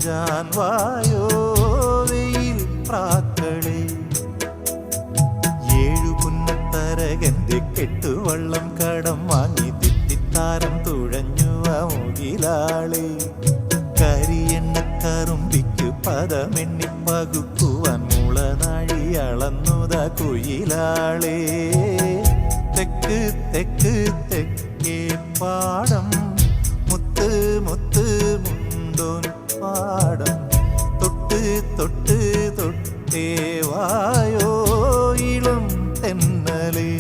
കൊഞ്ചാൻ വായോ വെയിൽ പ്രാക്കളെ. ഏഴു പുന്നത്തരകന്റെ കെട്ടുവള്ളം കടം വാങ്ങി തിത്തിത്താരം തുഴഞ്ഞു മുകിലാളെ. കരിയെണ്ണക്കറുമ്പിക്കു പദമെണ്ണി പകുക്കുവാൻ മുളനാഴി അളന്നുത കുയിലാളെ. തെക്ക് തെക്ക് തെക്കേ പാടം മുത്ത് മുത്ത് മുണ്ടോൻ പാടം. തൊട്ട് തൊട്ട് തൊട്ടേ വായോ ഇളം തെന്നലേ.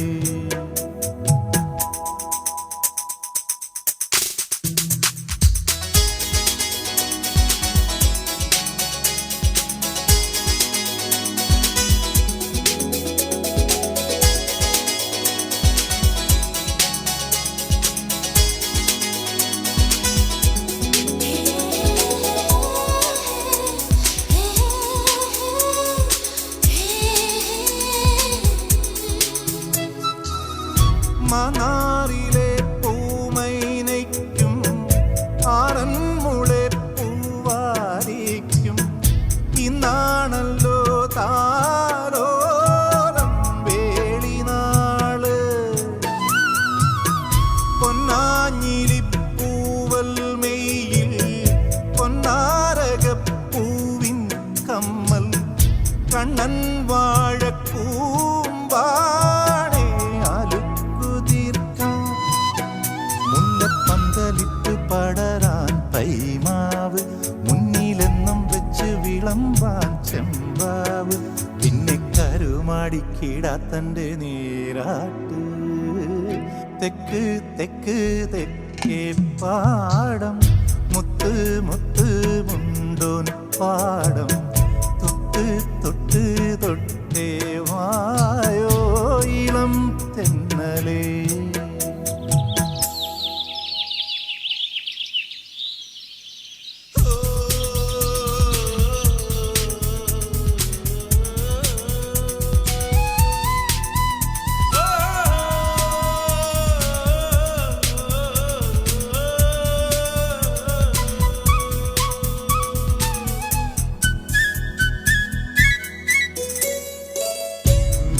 മനാറിലെ പൂമൈനയ്ക്കും ആറന്മുളെ പൂവാരിക്കും ഇന്നാണല്ലോ താരോലം വേളിനാള്. പൊന്നാഞ്ഞിലിപ്പൂവൽ മെയ്യിൽ പൊന്നാരകപ്പൂവിൻ കമ്മൽ. കണ്ണൻ വാഴക്കൂമ്പാണേ മുല്ലപ്പന്തലിട്ട് പടരാൻ തൈമാവ്. മുന്നിലെന്നും വെച്ച് വിളമ്പാൻ ചെമ്പാവ്. പിന്നെ കരുമാടിക്കിടാത്തൻ്റെ നീരാട്ട്. തെക്ക് തെക്ക് തെക്കേ പാടം മുത്ത് മുത്ത് മുണ്ടോൻ പാടം. തൊട്ട് തൊട്ട് തൊട്ടേ വായോ ഇളം തെന്നലേ.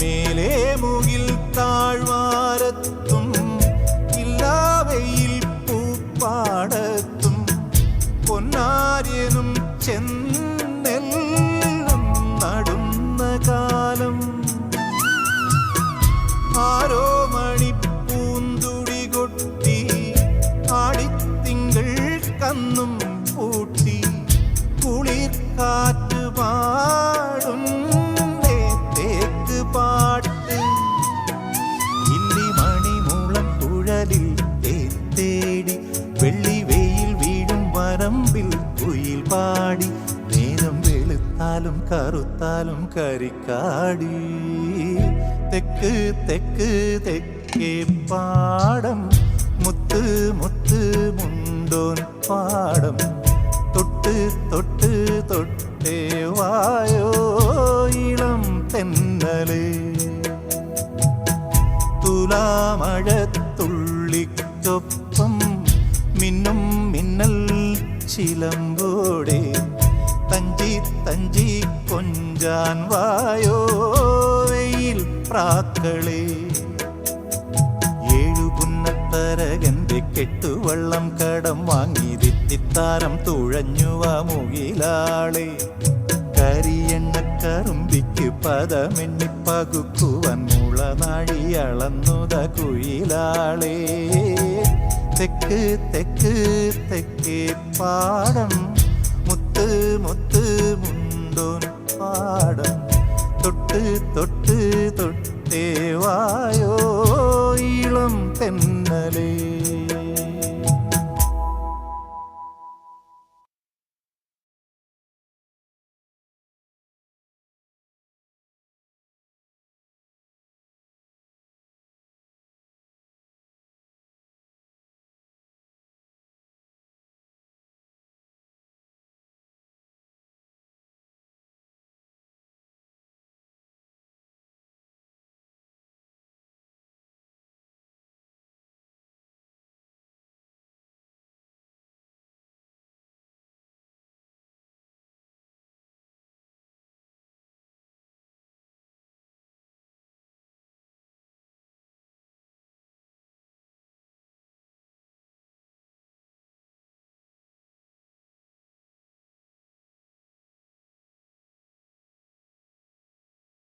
മേലേ മുകിൽ താഴ്വാരത്തും ഇല്ലാവയിൽ പൂപ്പാടത്തും പൊന്നാര്യനും ചെന്നെല്ലും നടുന്ന കാലം. ആരോ മണിപ്പൂന്തുടി കൊട്ടി ആടിത്തിങ്കൾ കന്നും പൂട്ടി. കുളിർ കാറ്റ് പാടും പാട്ട്. ഇല്ലി മണിമൂളം കുഴലിൽ തേടി വെള്ളി വെയിൽ വീഴും വരമ്പിൽ കുയിൽ പാടി. നേരം വെളുത്താലും കറുത്താലും കരിക്കാടി. തെക്ക് തെക്ക് തെക്കേ പാടം മുത്ത് മുത്ത് മുണ്ടോൻ പാടം. തൊട്ട് തൊട്ട് തൊട്ടേ വായോ ഇളം തെന്നലേ. തുലാമഴത്തുള്ളിക്കൊപ്പം മിന്നും മിന്നൽ ചിലമ്പോടെ. തഞ്ചി തഞ്ചി കൊഞ്ചാൻ വായോ വെയിൽ പ്രാക്കളെ. ഏഴു പുന്നത്തരകന്റെ കെട്ടുവള്ളം കടം വാങ്ങി തിത്തിത്താരം തുഴഞ്ഞുവ മുകിലാളെ. കരിയെണ്ണക്കറുമ്പിക്ക് പദമെണ്ണി പകുക്കുവാൻ മുളനാഴി അളന്നുത കുയിലാളെ. തെക്ക് തെക്ക് തെക്കേ പാടം മുത്ത് മുത്ത് മുണ്ടോൻ പാടം. തൊട്ട് തൊട്ട് തൊട്ട്